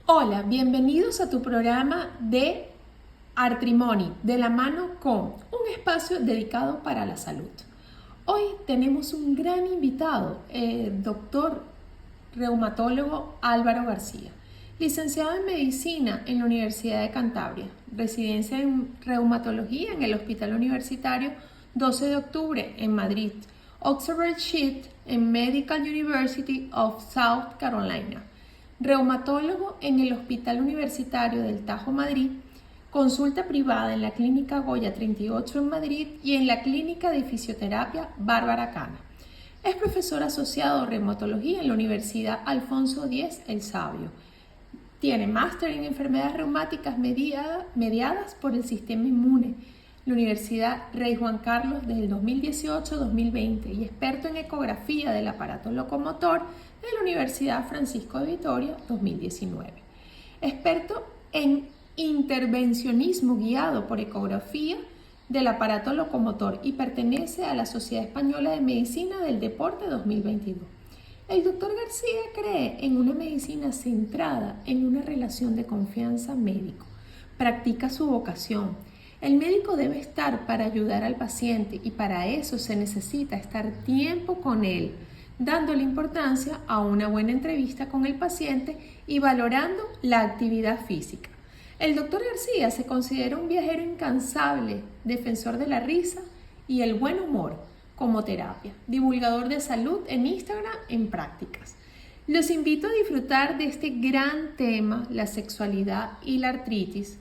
Hola, bienvenidos a tu programa de Artrimony, de la mano con un espacio dedicado para la salud. Hoy tenemos un gran invitado, el doctor reumatólogo Álvaro García, licenciado en Medicina en la Universidad de Cantabria, residencia en Reumatología en el Hospital Universitario 12 de Octubre en Madrid, Oxford Sheet en Medical University of South Carolina, reumatólogo en el Hospital Universitario del Tajo Madrid, consulta privada en la Clínica Goya 38 en Madrid y en la Clínica de Fisioterapia Bárbara Cana. Es profesor asociado de reumatología en la Universidad Alfonso X el Sabio. Tiene máster en enfermedades reumáticas mediadas por el sistema inmune, la Universidad Rey Juan Carlos desde el 2018-2020 y experto en ecografía del aparato locomotor de la Universidad Francisco de Vitoria 2019. Experto en intervencionismo guiado por ecografía del aparato locomotor y pertenece a la Sociedad Española de Medicina del Deporte 2022. El doctor García cree en una medicina centrada en una relación de confianza médico. Practica su vocación. El médico debe estar para ayudar al paciente y para eso se necesita estar tiempo con él, dándole importancia a una buena entrevista con el paciente y valorando la actividad física. El doctor García se considera un viajero incansable, defensor de la risa y el buen humor como terapia, divulgador de salud en Instagram en prácticas. Los invito a disfrutar de este gran tema, la sexualidad y la artritis.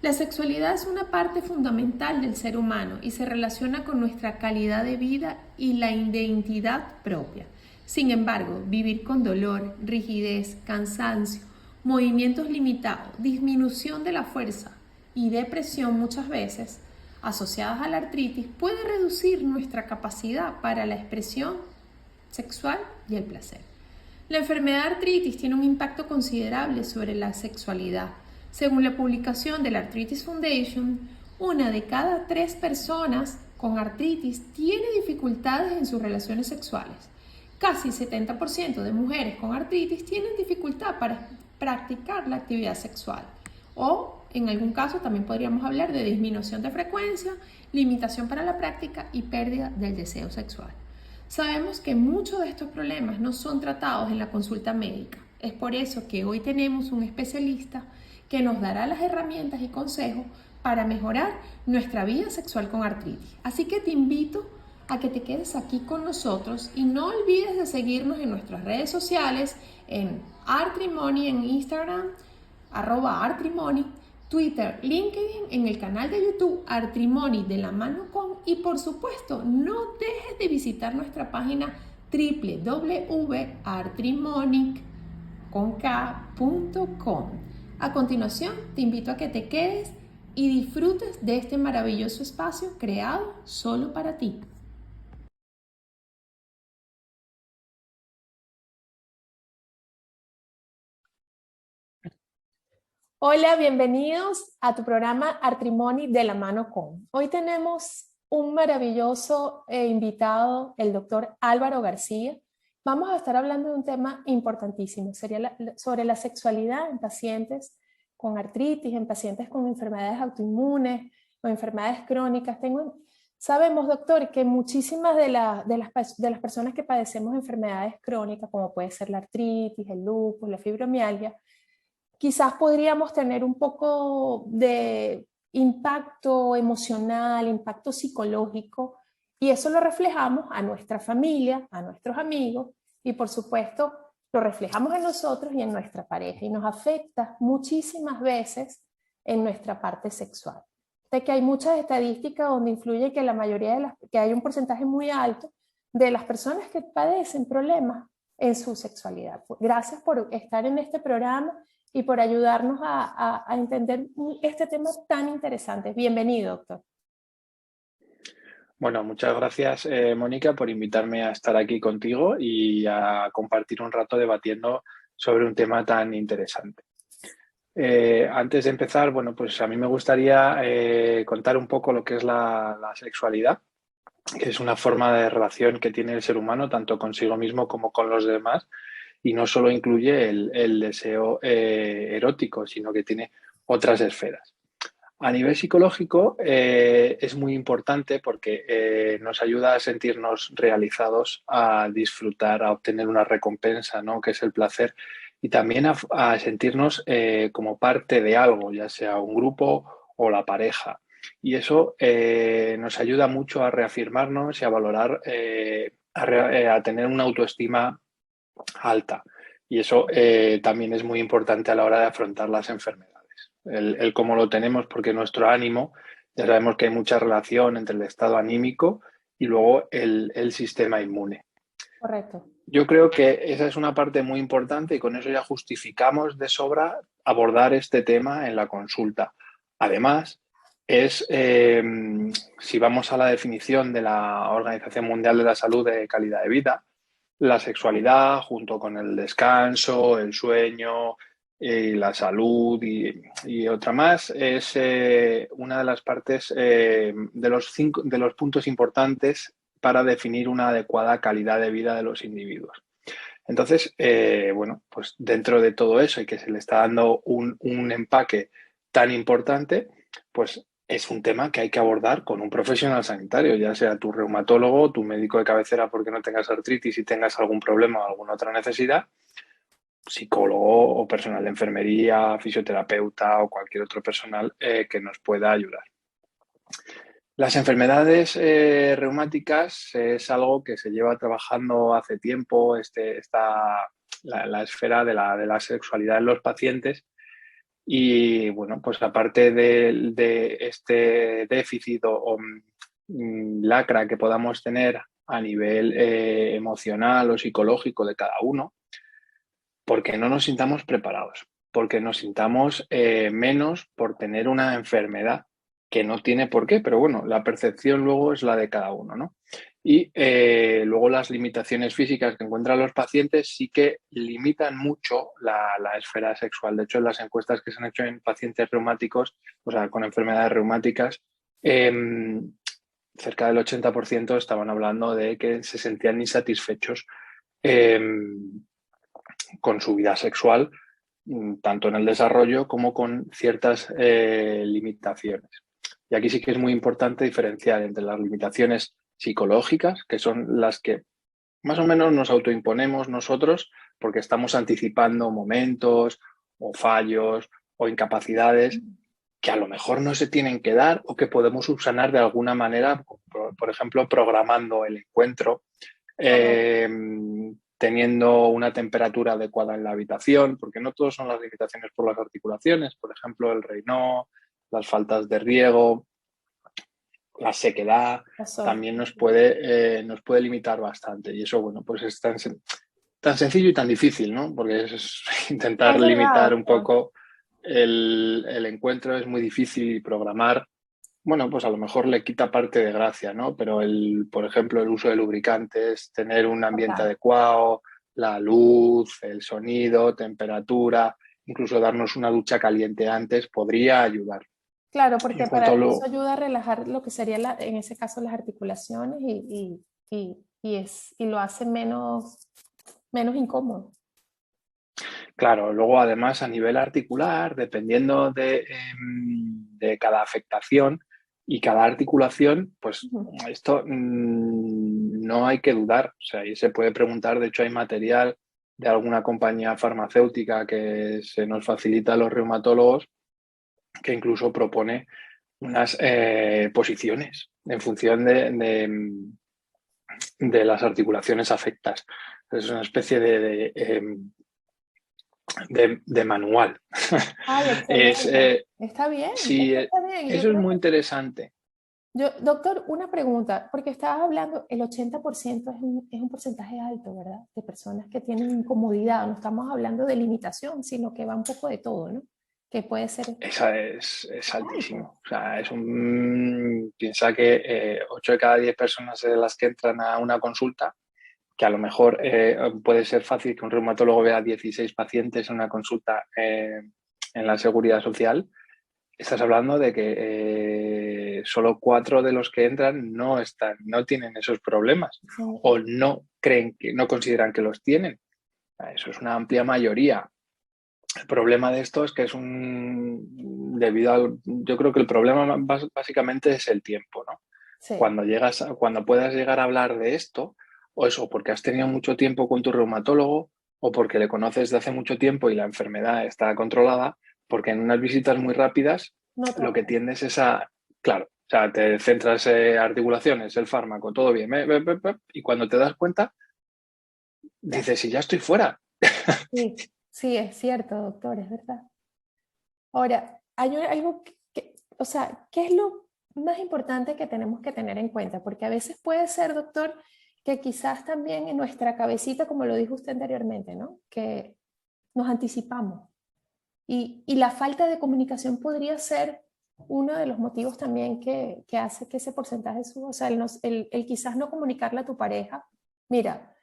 La sexualidad es una parte fundamental del ser humano y se relaciona con nuestra calidad de vida y la identidad propia. Sin embargo, vivir con dolor, rigidez, cansancio, movimientos limitados, disminución de la fuerza y depresión muchas veces asociadas a la artritis puede reducir nuestra capacidad para la expresión sexual y el placer. La enfermedad de artritis tiene un impacto considerable sobre la sexualidad. Según la publicación de la Arthritis Foundation, una de cada 3 personas con artritis tiene dificultades en sus relaciones sexuales. Casi 70% de mujeres con artritis tienen dificultad para practicar la actividad sexual. O en algún caso también podríamos hablar de disminución de frecuencia, limitación para la práctica y pérdida del deseo sexual. Sabemos que muchos de estos problemas no son tratados en la consulta médica. Es por eso que hoy tenemos un especialista que nos dará las herramientas y consejos para mejorar nuestra vida sexual con artritis. Así que te invito a que te quedes aquí con nosotros y no olvides de seguirnos en nuestras redes sociales, en Artrimony en Instagram, @Artrimony, Twitter, LinkedIn, en el canal de YouTube Artrimony de la mano con, y por supuesto no dejes de visitar nuestra página www.artrimonic.com. A continuación te invito a que te quedes y disfrutes de este maravilloso espacio creado solo para ti. Hola, bienvenidos a tu programa Artrimony de la mano con. Hoy tenemos un maravilloso invitado, el doctor Álvaro García. Vamos a estar hablando de un tema importantísimo, sería sobre la sexualidad en pacientes con artritis, en pacientes con enfermedades autoinmunes o enfermedades crónicas. Sabemos, doctor, que muchísimas de las personas que padecemos enfermedades crónicas, como puede ser la artritis, el lupus, la fibromialgia, quizás podríamos tener un poco de impacto emocional, impacto psicológico, y eso lo reflejamos a nuestra familia, a nuestros amigos, y por supuesto lo reflejamos en nosotros y en nuestra pareja, y nos afecta muchísimas veces en nuestra parte sexual. De que hay muchas estadísticas donde influye que la mayoría que hay un porcentaje muy alto de las personas que padecen problemas en su sexualidad. Gracias por estar en este programa y por ayudarnos a entender este tema tan interesante. Bienvenido, doctor. Bueno, muchas gracias, Mónica, por invitarme a estar aquí contigo y a compartir un rato debatiendo sobre un tema tan interesante. Antes de empezar, bueno, pues a mí me gustaría contar un poco lo que es la sexualidad, que es una forma de relación que tiene el ser humano tanto consigo mismo como con los demás, y no solo incluye el deseo erótico, sino que tiene otras esferas. A nivel psicológico es muy importante porque nos ayuda a sentirnos realizados, a disfrutar, a obtener una recompensa, ¿no? Que es el placer, y también a sentirnos como parte de algo, ya sea un grupo o la pareja. Y eso nos ayuda mucho a reafirmarnos y a valorar, a tener una autoestima alta. Y eso también es muy importante a la hora de afrontar las enfermedades. El cómo lo tenemos, porque nuestro ánimo, ya sabemos que hay mucha relación entre el estado anímico y luego el sistema inmune. Correcto. Yo creo que esa es una parte muy importante y con eso ya justificamos de sobra abordar este tema en la consulta. Además, si vamos a la definición de la Organización Mundial de la Salud de calidad de vida, la sexualidad junto con el descanso, el sueño, la salud y otra más es una de las partes de los puntos importantes para definir una adecuada calidad de vida de los individuos. Entonces, bueno, pues dentro de todo eso y que se le está dando un empaque tan importante, pues es un tema que hay que abordar con un profesional sanitario, ya sea tu reumatólogo, tu médico de cabecera porque no tengas artritis y tengas algún problema o alguna otra necesidad, psicólogo o personal de enfermería, fisioterapeuta o cualquier otro personal que nos pueda ayudar. Las enfermedades reumáticas es algo que se lleva trabajando hace tiempo, la esfera de la sexualidad en los pacientes. Y bueno, pues aparte de este déficit o lacra que podamos tener a nivel emocional o psicológico de cada uno, porque no nos sintamos preparados, porque nos sintamos menos por tener una enfermedad que no tiene por qué, pero bueno, la percepción luego es la de cada uno, ¿no? Y luego las limitaciones físicas que encuentran los pacientes sí que limitan mucho la esfera sexual. De hecho, en las encuestas que se han hecho en pacientes reumáticos, o sea, con enfermedades reumáticas, cerca del 80% estaban hablando de que se sentían insatisfechos con su vida sexual, tanto en el desarrollo como con ciertas limitaciones. Y aquí sí que es muy importante diferenciar entre las limitaciones psicológicas, que son las que más o menos nos autoimponemos nosotros porque estamos anticipando momentos o fallos o incapacidades que a lo mejor no se tienen que dar o que podemos subsanar de alguna manera, por ejemplo, programando el encuentro, teniendo una temperatura adecuada en la habitación, porque no todos son las limitaciones por las articulaciones, por ejemplo, el Raynaud, las faltas de riego, la sequedad, también nos puede limitar bastante. Y eso, bueno, pues es tan sencillo y tan difícil, ¿no? Porque es intentar Es limitar verdad, un poco el encuentro, es muy difícil y programar. Bueno, pues a lo mejor le quita parte de gracia, ¿no? Pero por ejemplo, el uso de lubricantes, tener un ambiente total. adecuado, la luz, el sonido, temperatura, incluso darnos una ducha caliente antes podría ayudar. Claro, En porque cuanto a eso lo, ayuda a relajar lo que sería, en ese caso, las articulaciones y lo hace menos incómodo. claro, luego además a nivel articular, dependiendo de cada afectación y cada articulación, pues Ujú. esto no hay que dudar. O sea, y se puede preguntar, de hecho hay material de alguna compañía farmacéutica que se nos facilita a los reumatólogos que incluso propone unas posiciones en función de las articulaciones afectas. Es una especie de manual. Ay, Es, excelente. Está bien, sí, está bien. Yo eso es creo muy que, interesante. doctor, una pregunta, porque estabas hablando, el 80% es un porcentaje alto, ¿verdad? De personas que tienen incomodidad. No estamos hablando de limitación, sino que va un poco de todo, ¿no? Que puede ser Esa es alto. altísimo. O sea, piensa que 8 de cada 10 personas de las que entran a una consulta, que a lo mejor puede ser fácil que un reumatólogo vea 16 pacientes en una consulta en la seguridad social. Estás hablando de que solo 4 de los que entran no tienen esos problemas Sí. o no consideran que los tienen. Eso es una amplia mayoría. El problema de esto es que yo creo que el problema básicamente es el tiempo, ¿no? Sí, Cuando puedas llegar a hablar de esto, o eso porque has tenido mucho tiempo con tu reumatólogo, o porque le conoces de hace mucho tiempo y la enfermedad está controlada, porque en unas visitas muy rápidas no lo que toca. tiendes es claro, o sea, te centras en articulaciones, el fármaco, todo bien, y cuando te das cuenta, Ya. dices, si ya estoy fuera. Sí, sí, es cierto, doctor, es verdad. Ahora, hay algo o sea, ¿qué es lo más importante que tenemos que tener en cuenta? Porque a veces puede ser, doctor, que quizás también en nuestra cabecita, como lo dijo usted anteriormente, ¿no? Que nos anticipamos. Y la falta de comunicación podría ser uno de los motivos también que hace que ese porcentaje suba. O sea, el quizás no comunicarle a tu pareja, mira,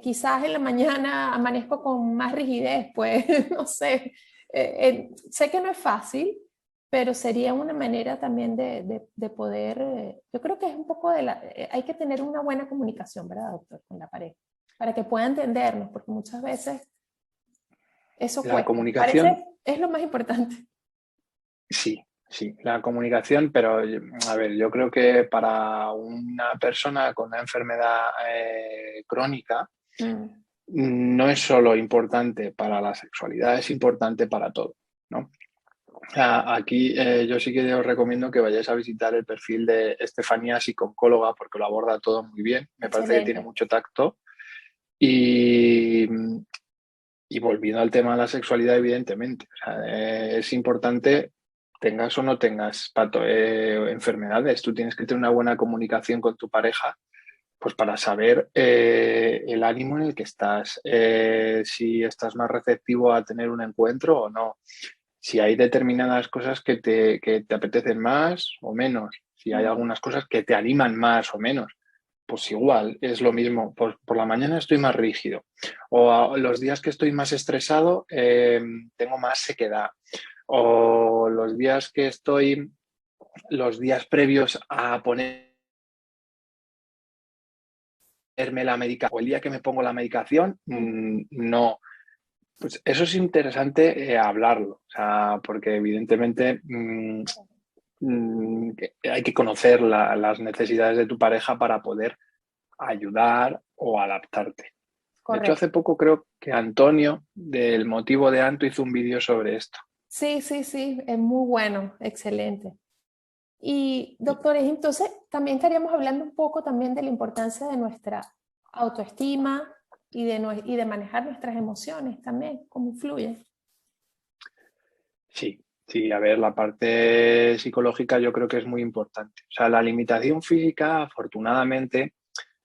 quizás en la mañana amanezco con más rigidez, pues, no sé. Sé que no es fácil, pero sería una manera también de poder, yo creo que es un poco hay que tener una buena comunicación, ¿verdad, doctor? Con la pareja, para que pueda entendernos, porque muchas veces eso La cuesta. Parece, comunicación, es lo más importante. sí, sí, la comunicación, pero a ver, yo creo que para una persona con una enfermedad crónica Mm, no es solo importante para la sexualidad, es importante para todo, ¿no? Aquí yo sí que os recomiendo que vayáis a visitar el perfil de Estefanía, psicóloga, porque lo aborda todo muy bien. Me parece que tiene excelente. mucho tacto. Y, y volviendo al tema de la sexualidad, evidentemente, o sea, es importante, tengas o no tengas enfermedades, tú tienes que tener una buena comunicación con tu pareja, pues para saber el ánimo en el que estás, si estás más receptivo a tener un encuentro o no, si hay determinadas cosas que te apetecen más o menos, si hay Mm, algunas cosas que te animan más o menos. Pues igual, es lo mismo. Por la mañana estoy más rígido. Los días que estoy más estresado, tengo más sequedad. O los días previos a ponerme la medicación, o el día que me pongo la medicación, mm, no. Pues eso es interesante hablarlo, o sea, porque evidentemente hay que conocer las necesidades de tu pareja para poder ayudar o adaptarte. De hecho, hace correcto. poco creo que Antonio, del motivo de Anto, hizo un vídeo sobre esto. Sí, sí, sí, es muy bueno, excelente. Y doctores, entonces también estaríamos hablando un poco también de la importancia de nuestra autoestima y de manejar nuestras emociones también, cómo influyen. Sí, sí, a ver, la parte psicológica yo creo que es muy importante. O sea, la limitación física, afortunadamente,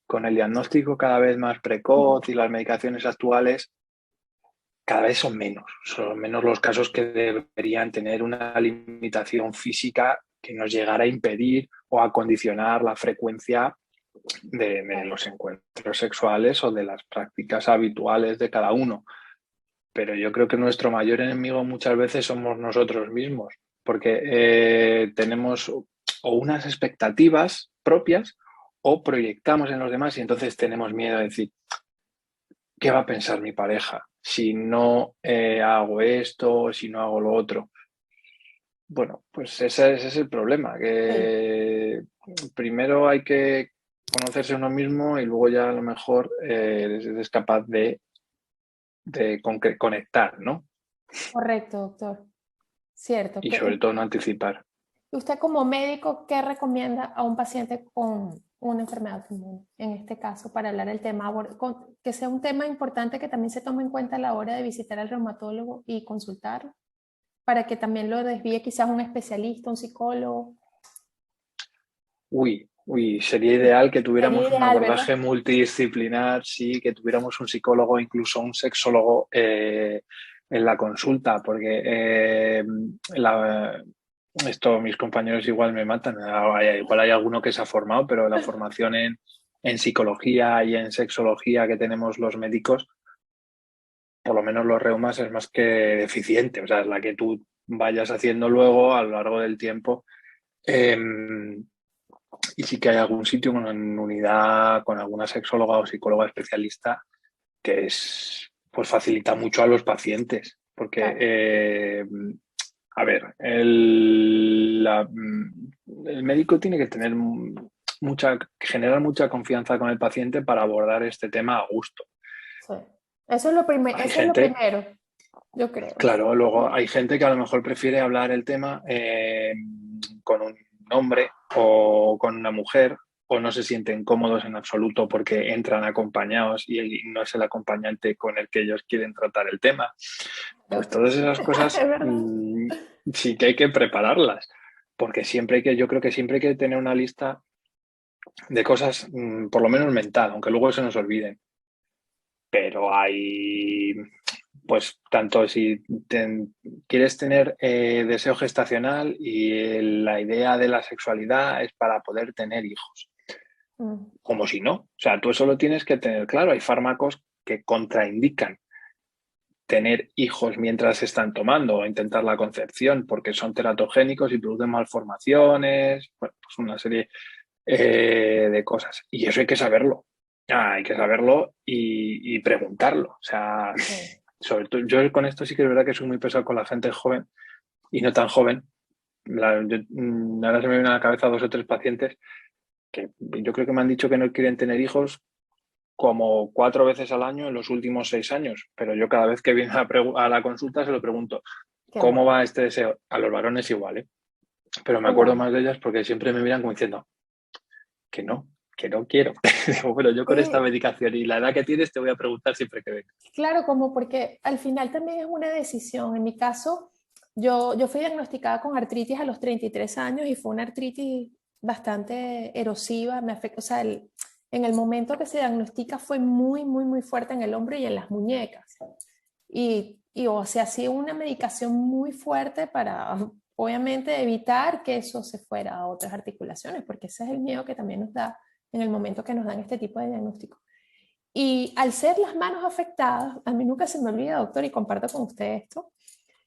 con el diagnóstico cada vez más precoz y las medicaciones actuales, cada vez son menos los casos que deberían tener una limitación física que nos llegara a impedir o a condicionar la frecuencia de los encuentros sexuales o de las prácticas habituales de cada uno. Pero yo creo que nuestro mayor enemigo muchas veces somos nosotros mismos, porque tenemos o unas expectativas propias o proyectamos en los demás y entonces tenemos miedo de decir, ¿qué va a pensar mi pareja si no hago esto, si no hago lo otro? Bueno, pues ese es el problema, Sí, que primero hay que conocerse uno mismo y luego ya a lo mejor eres capaz de conectar, ¿no? correcto, doctor. Cierto. Y sobre todo no anticipar. Usted como médico, ¿qué recomienda a un paciente con una enfermedad autoinmune? En este caso, para hablar del tema, que sea un tema importante que también se tome en cuenta a la hora de visitar al reumatólogo y consultarlo, para que también lo desvíe quizás un especialista, un psicólogo. Sería ideal que Sería tuviéramos un ideal, ¿verdad? abordaje multidisciplinar, sí, que tuviéramos un psicólogo, incluso un sexólogo en la consulta, porque esto mis compañeros igual me matan, igual hay alguno que se ha formado, pero la formación en psicología y en sexología que tenemos los médicos, por lo menos los reumas, es más que deficiente, o sea, es la que tú vayas haciendo luego a lo largo del tiempo. Y sí que hay algún sitio en unidad con alguna sexóloga o psicóloga especialista que es pues facilita mucho a los pacientes, porque, Claro. a ver, el médico tiene que tener generar mucha confianza con el paciente para abordar este tema a gusto. Sí. Eso es lo Hay eso es lo gente, primero, yo creo. claro, luego hay gente que a lo mejor prefiere hablar el tema con un hombre o con una mujer, o no se sienten cómodos en absoluto porque entran acompañados y no es el acompañante con el que ellos quieren tratar el tema. Pues Pero- todas esas Es cosas verdad. sí que hay que prepararlas, porque yo creo que siempre hay que tener una lista de cosas, por lo menos mental, aunque luego se nos olviden. Pero hay, pues, tanto si quieres tener deseo gestacional y la idea de la sexualidad es para poder tener hijos, Mm, como si no. O sea, tú eso lo tienes que tener claro. Hay fármacos que contraindican tener hijos mientras se están tomando o intentar la concepción porque son teratogénicos y producen malformaciones, bueno, pues una serie de cosas. Y eso hay que saberlo. Hay que saberlo y preguntarlo. O sea, sí. sobre todo, yo con esto sí que es verdad que soy muy pesado con la gente joven y no tan joven. Ahora se me vienen a la cabeza 2 o 3 pacientes que yo creo que me han dicho que no quieren tener hijos como 4 veces al año en los últimos 6 años, pero yo cada vez que viene a la consulta se lo pregunto, Qué ¿cómo bueno, va este deseo? A los varones igual, ¿eh? Pero me qué acuerdo bueno. más de ellas porque siempre me miran como diciendo que no quiero. Digo, bueno, yo con esta Sí, medicación y la edad que tienes te voy a preguntar siempre que venga. claro, como porque al final también es una decisión. En mi caso, yo fui diagnosticada con artritis a los 33 años y fue una artritis bastante erosiva. Me afectó, o sea, en el momento que se diagnostica fue muy, muy, muy fuerte en el hombro y en las muñecas. Y o sea, hacía una medicación muy fuerte para, obviamente, evitar que eso se fuera a otras articulaciones, porque ese es el miedo que también nos da en el momento que nos dan este tipo de diagnóstico. Y al ser las manos afectadas, a mí nunca se me olvida, doctor, y comparto con usted esto,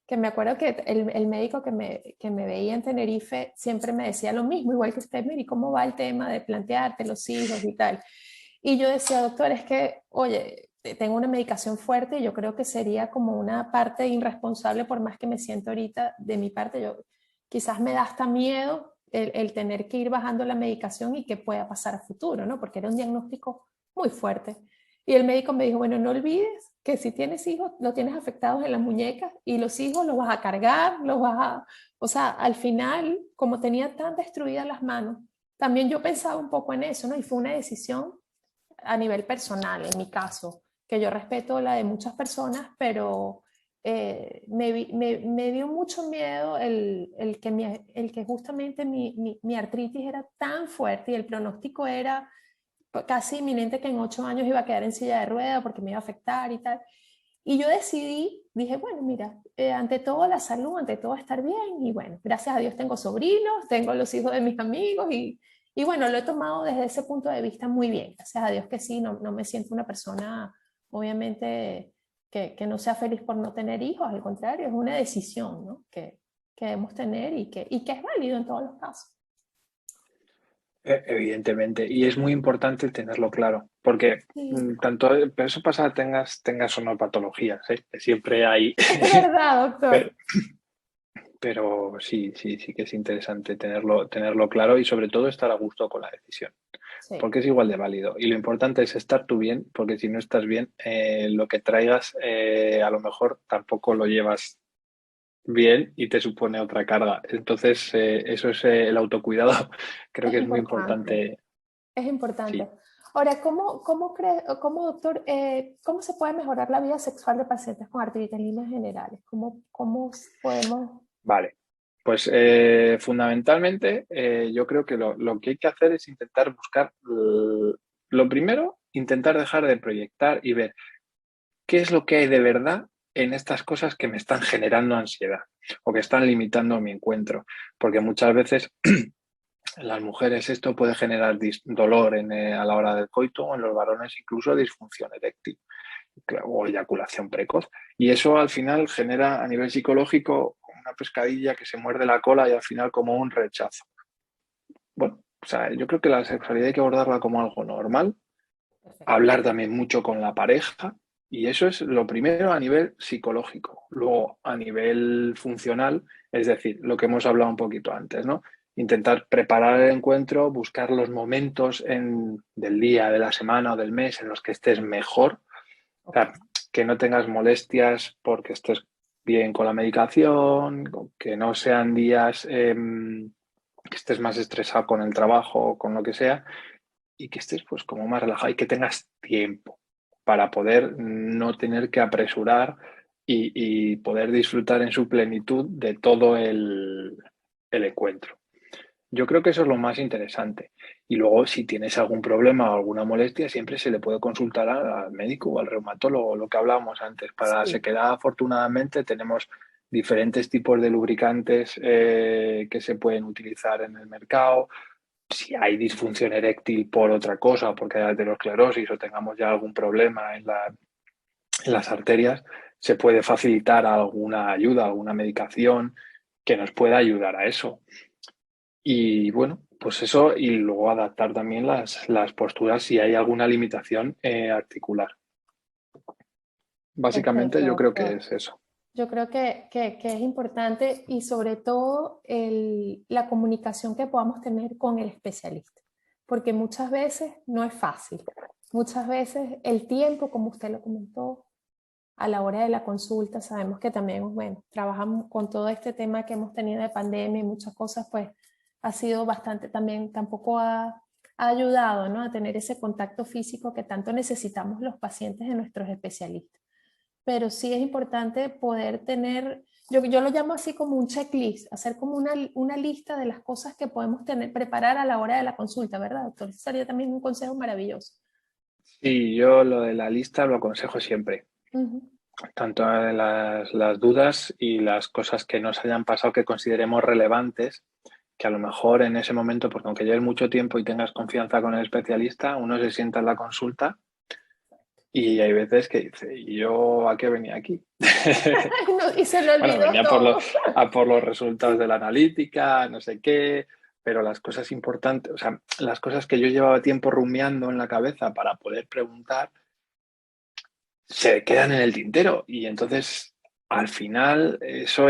que me acuerdo que el médico que me veía en Tenerife siempre me decía lo mismo, igual que usted, Miri, ¿cómo va el tema de plantearte los hijos y tal? Y yo decía, doctor, es que, oye, tengo una medicación fuerte y yo creo que sería como una parte irresponsable, por más que me siento ahorita de mi parte, yo quizás me da hasta miedo el tener que ir bajando la medicación y que pueda pasar a futuro, ¿no? Porque era un diagnóstico muy fuerte. Y el médico me dijo, bueno, no olvides que si tienes hijos, lo tienes afectados en las muñecas y los hijos los vas a cargar, los vas a... O sea, al final, como tenía tan destruidas las manos, también yo pensaba un poco en eso, ¿no? Y fue una decisión a nivel personal, en mi caso, que yo respeto la de muchas personas, pero me dio mucho miedo el que justamente mi artritis era tan fuerte y el pronóstico era casi inminente que en 8 años iba a quedar en silla de rueda porque me iba a afectar y tal. Y yo decidí, dije, bueno, mira, ante todo la salud, ante todo estar bien, y bueno, gracias a Dios tengo sobrinos, tengo los hijos de mis amigos, y bueno, lo he tomado desde ese punto de vista muy bien, gracias a Dios que sí, no me siento una persona, obviamente, que no sea feliz por no tener hijos, al contrario, es una decisión, ¿no? Que debemos tener y que es válido en todos los casos. Evidentemente, y es muy importante tenerlo claro, porque Sí. tanto pero eso pasa tengas o no patologías, ¿eh? Siempre hay, Es verdad, pero, doctor. pero sí, sí, sí que es interesante tenerlo claro y sobre todo estar a gusto con la decisión, Sí. porque es igual de válido. Y lo importante es estar tú bien, porque si no estás bien, lo que traigas a lo mejor tampoco lo llevas bien y te supone otra carga. Entonces, eso es el autocuidado. Creo Es que es muy importante. importante. Es importante. Sí, Ahora, cómo doctor, cómo se puede mejorar la vida sexual de pacientes con artritis en líneas generales? ¿Cómo podemos? vale. Pues fundamentalmente yo creo que lo que hay que hacer es intentar buscar, lo primero, intentar dejar de proyectar y ver qué es lo que hay de verdad en estas cosas que me están generando ansiedad o que están limitando mi encuentro. Porque muchas veces en las mujeres esto puede generar dolor a la hora del coito o en los varones incluso disfunción eréctil o eyaculación precoz. Y eso al final genera a nivel psicológico una pescadilla que se muerde la cola y al final como un rechazo. Bueno, o sea, yo creo que la sexualidad hay que abordarla como algo normal, Perfecto. hablar también mucho con la pareja Y eso es lo primero a nivel psicológico. Luego, a nivel funcional, es decir, lo que hemos hablado un poquito antes, ¿no? Intentar preparar el encuentro, buscar los momentos del día, de la semana o del mes en los que estés mejor. O Ok. sea, que no tengas molestias porque estés bien con la medicación, que no sean días que estés más estresado con el trabajo o con lo que sea, y que estés pues como más relajado y que tengas tiempo para poder no tener que apresurar y poder disfrutar en su plenitud de todo el encuentro. Yo creo que eso es lo más interesante. Y luego, si tienes algún problema o alguna molestia, siempre se le puede consultar al médico o al reumatólogo, lo que hablábamos antes. Para la Sí. sequedad, afortunadamente, tenemos diferentes tipos de lubricantes que se pueden utilizar en el mercado. Si hay disfunción eréctil por otra cosa, porque hay aterosclerosis o tengamos ya algún problema en las arterias, se puede facilitar alguna ayuda, alguna medicación que nos pueda ayudar a eso. Y bueno, pues eso, y luego adaptar también las posturas si hay alguna limitación articular. Básicamente Perfecto, yo creo que doctor. es eso. Yo creo que es importante y sobre todo la comunicación que podamos tener con el especialista, porque muchas veces no es fácil. Muchas veces el tiempo, como usted lo comentó, a la hora de la consulta, sabemos que también, bueno, trabajamos con todo este tema que hemos tenido de pandemia y muchas cosas, pues ha sido bastante también, tampoco ha ayudado, ¿no? A tener ese contacto físico que tanto necesitamos los pacientes de nuestros especialistas. Pero sí es importante poder tener, yo lo llamo así como un checklist, hacer como una lista de las cosas que podemos tener, preparar a la hora de la consulta, ¿verdad, doctor? Ese sería también un consejo maravilloso. Sí, yo lo de la lista lo aconsejo siempre. Ujú. Tanto las dudas y las cosas que nos hayan pasado que consideremos relevantes, que a lo mejor en ese momento, porque aunque lleves mucho tiempo y tengas confianza con el especialista, uno se sienta en la consulta y hay veces que dice, ¿y yo a qué venía aquí? No, y se le Bueno, olvidó venía todo. por los resultados de la analítica, no sé qué, pero las cosas importantes, o sea, las cosas que yo llevaba tiempo rumiando en la cabeza para poder preguntar, se quedan en el tintero y entonces al final eso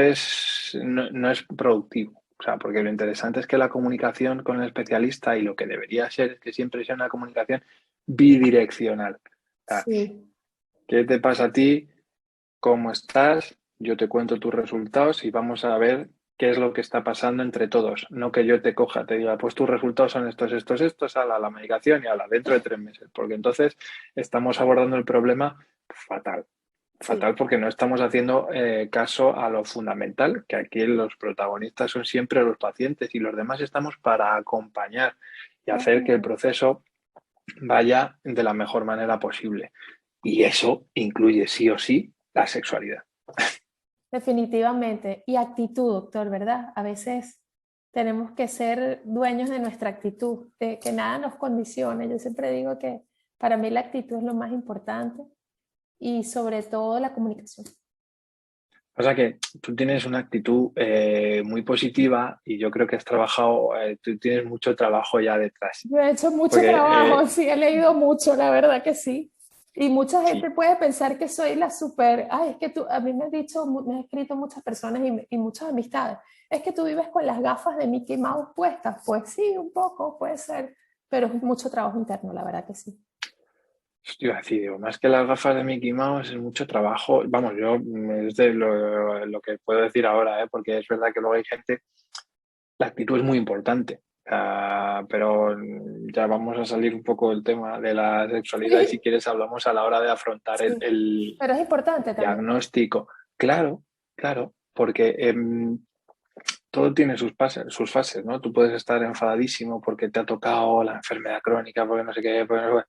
no es productivo. O sea, porque lo interesante es que la comunicación con el especialista y lo que debería ser es que siempre sea una comunicación bidireccional. O sea, Sí. ¿qué te pasa a ti? ¿Cómo estás? Yo te cuento tus resultados y vamos a ver qué es lo que está pasando entre todos. No que yo te coja, te diga, pues tus resultados son estos, a la medicación y a la dentro de 3 meses, porque entonces estamos abordando el problema fatal. Sí. Fatal porque no estamos haciendo caso a lo fundamental, que aquí los protagonistas son siempre los pacientes y los demás estamos para acompañar y hacer que el Claro. proceso vaya de la mejor manera posible. Y eso incluye sí o sí la sexualidad. Definitivamente. Y actitud, doctor, ¿verdad? A veces tenemos que ser dueños de nuestra actitud, de que nada nos condicione. Yo siempre digo que para mí la actitud es lo más importante y sobre todo la comunicación. O sea que tú tienes una actitud muy positiva y yo creo que has trabajado, tú tienes mucho trabajo ya detrás. Yo he hecho mucho Porque trabajo, sí, he leído mucho, la verdad que sí. Y mucha gente sí, puede pensar que soy la super, ay, es que tú, a mí me han dicho, me han escrito muchas personas y muchas amistades, es que tú vives con las gafas de Mickey Mouse puestas. Pues sí, un poco, puede ser, pero es mucho trabajo interno, la verdad que sí. iba a decir, digo, más que las gafas de Mickey Mouse es mucho trabajo. Vamos, yo es de lo que puedo decir ahora, porque es verdad que luego hay gente, la actitud es muy importante. Pero ya vamos a salir un poco del tema de la sexualidad y si Sí, quieres hablamos a la hora de afrontar sí, pero es importante también. diagnóstico. Claro, claro, porque todo tiene sus fases, ¿no? Tú puedes estar enfadadísimo porque te ha tocado la enfermedad crónica, porque no sé qué, porque no sé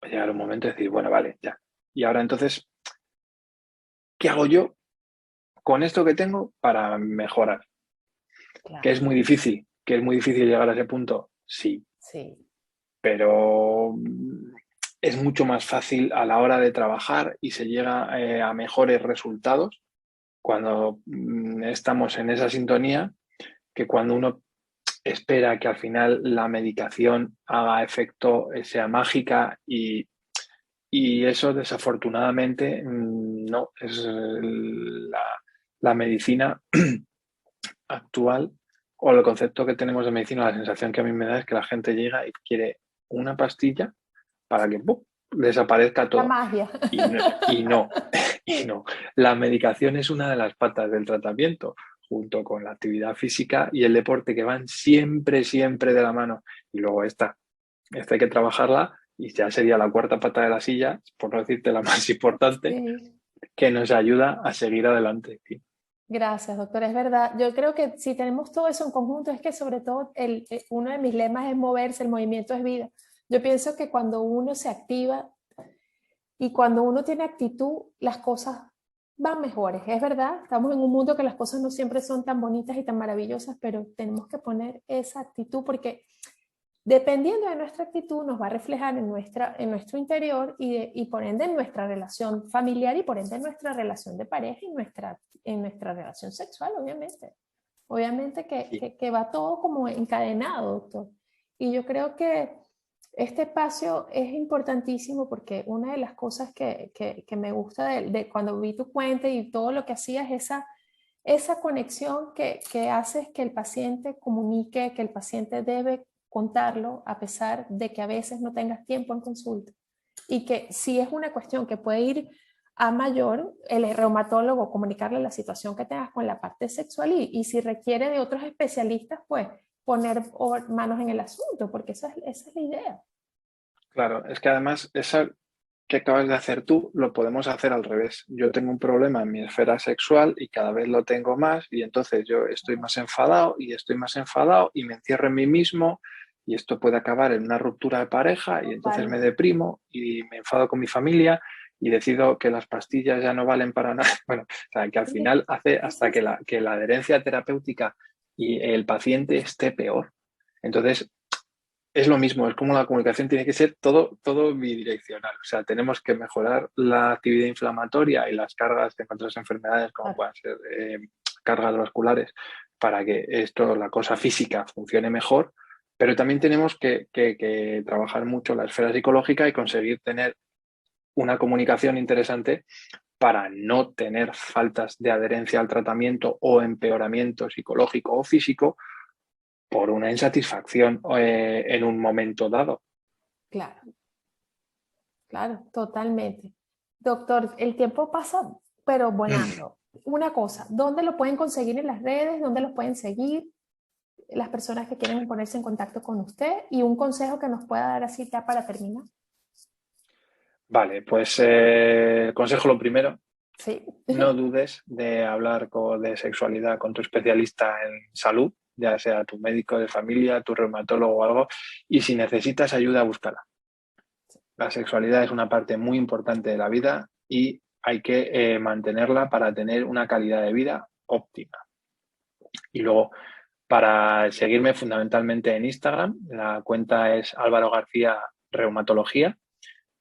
qué. Llegar un momento de decir, bueno, vale, ya. Y ahora entonces, ¿qué hago yo con esto que tengo para mejorar? Que Claro, es muy difícil, que es muy difícil llegar a ese punto, sí, sí. pero es mucho más fácil a la hora de trabajar y se llega a mejores resultados cuando estamos en esa sintonía que cuando uno espera que al final la medicación haga efecto, sea mágica Y eso desafortunadamente no es la medicina actual, o el concepto que tenemos de medicina. La sensación que a mí me da es que la gente llega y quiere una pastilla para que ¡pum!, desaparezca La todo. magia. Y no, y no. La medicación es una de las patas del tratamiento, junto con la actividad física y el deporte, que van siempre, siempre de la mano. Y luego esta hay que trabajarla, y ya sería la cuarta pata de la silla, por no decirte la más importante, Sí. que nos ayuda a seguir adelante. Gracias, doctor. Es verdad. Yo creo que si tenemos todo eso en conjunto, es que sobre todo uno de mis lemas es moverse, el movimiento es vida. Yo pienso que cuando uno se activa y cuando uno tiene actitud, las cosas van mejores. Es verdad, estamos en un mundo que las cosas no siempre son tan bonitas y tan maravillosas, pero tenemos que poner esa actitud porque dependiendo de nuestra actitud nos va a reflejar en nuestro interior y por ende en nuestra relación familiar y por ende en nuestra relación de pareja y en nuestra relación sexual, obviamente. Obviamente que va todo como encadenado, doctor. Y yo creo que este espacio es importantísimo porque una de las cosas que me gusta de cuando vi tu cuenta y todo lo que hacías es esa conexión que haces que el paciente comunique, que el paciente debe contarlo a pesar de que a veces no tengas tiempo en consulta. Y que si es una cuestión que puede ir a mayor, el reumatólogo comunicarle la situación que tengas con la parte sexual y si requiere de otros especialistas, pues poner manos en el asunto, porque esa es la idea. Claro, es que además esa que acabas de hacer tú lo podemos hacer al revés. Yo tengo un problema en mi esfera sexual y cada vez lo tengo más, y entonces yo estoy más enfadado y estoy más enfadado y me encierro en mí mismo, y esto puede acabar en una ruptura de pareja, y entonces me Totalmente. deprimo y me enfado con mi familia y decido que las pastillas ya no valen para nada. Bueno, o sea, que al final hace hasta que la adherencia terapéutica y el paciente esté peor. Entonces, es lo mismo, es como la comunicación tiene que ser todo bidireccional. O sea, tenemos que mejorar la actividad inflamatoria y las cargas de otras enfermedades, como Claro. puedan ser cargas vasculares, para que esto, la cosa física, funcione mejor. Pero también tenemos que trabajar mucho la esfera psicológica y conseguir tener una comunicación interesante para no tener faltas de adherencia al tratamiento o empeoramiento psicológico o físico por una insatisfacción en un momento dado. Claro, claro, totalmente. Doctor, el tiempo pasa, pero volando. Una cosa, ¿dónde lo pueden conseguir en las redes? ¿Dónde lo pueden seguir las personas que quieren ponerse en contacto con usted? Y un consejo que nos pueda dar así ya para terminar. Vale, pues consejo lo primero, Sí. no dudes de hablar de sexualidad con tu especialista en salud, ya sea tu médico de familia, tu reumatólogo o algo, y si necesitas ayuda, búscala. La sexualidad es una parte muy importante de la vida y hay que mantenerla para tener una calidad de vida óptima. Y luego, para seguirme fundamentalmente en Instagram, la cuenta es Álvaro García Reumatología,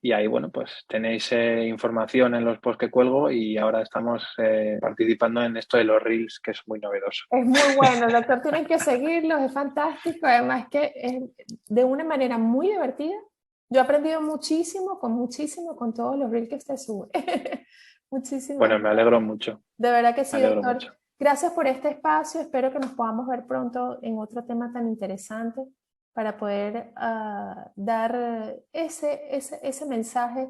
y ahí, bueno, pues tenéis información en los posts que cuelgo, y ahora estamos participando en esto de los Reels, que es muy novedoso. Es muy bueno, doctor, tienen que seguirlos, es fantástico, además que es de una manera muy divertida. Yo he aprendido muchísimo con todos los reels que usted sube. Muchísimas Bueno, me gracias. alegro mucho, De verdad que me sí, alegro doctor. mucho. Gracias por este espacio. Espero que nos podamos ver pronto en otro tema tan interesante para poder dar ese mensaje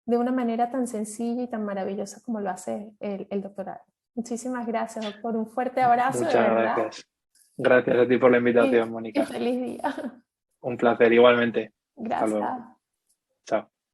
de una manera tan sencilla y tan maravillosa como lo hace el doctorado. Muchísimas gracias, doctor. Un fuerte abrazo, de Muchas verdad, gracias. Gracias a ti por la invitación, y Mónica. feliz día. Un placer igualmente. Hasta luego. Gracias.